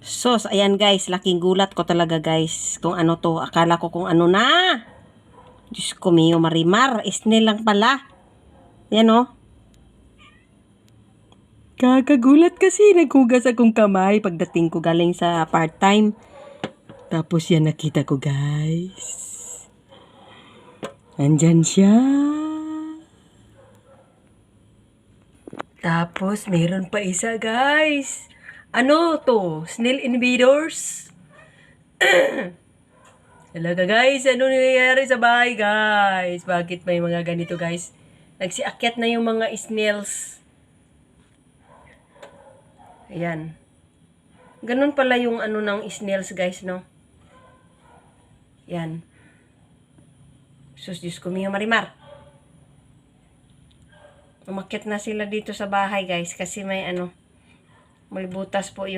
Sos, ayan guys, laking gulat ko talaga guys. Kung ano to, akala ko kung ano na. Diyos ko, Mio Marimar, snail lang pala. Yan oh. Kakagulat kasi, naghugas akong kamay pagdating ko galing sa part-time. Tapos yan nakita ko guys. Andyan siya. Tapos meron pa isa guys. Ano to? Snail invaders? Talaga guys, ano nangyayari sa bahay guys? Bakit may mga ganito guys? Nagsiakyat na yung mga snails. Ayan. Ganun pala yung ano ng snails guys, no? Yan. Sus, Diyos ko, Mio Marimar. Umakyat na sila dito sa bahay guys kasi may ano, may butas po yung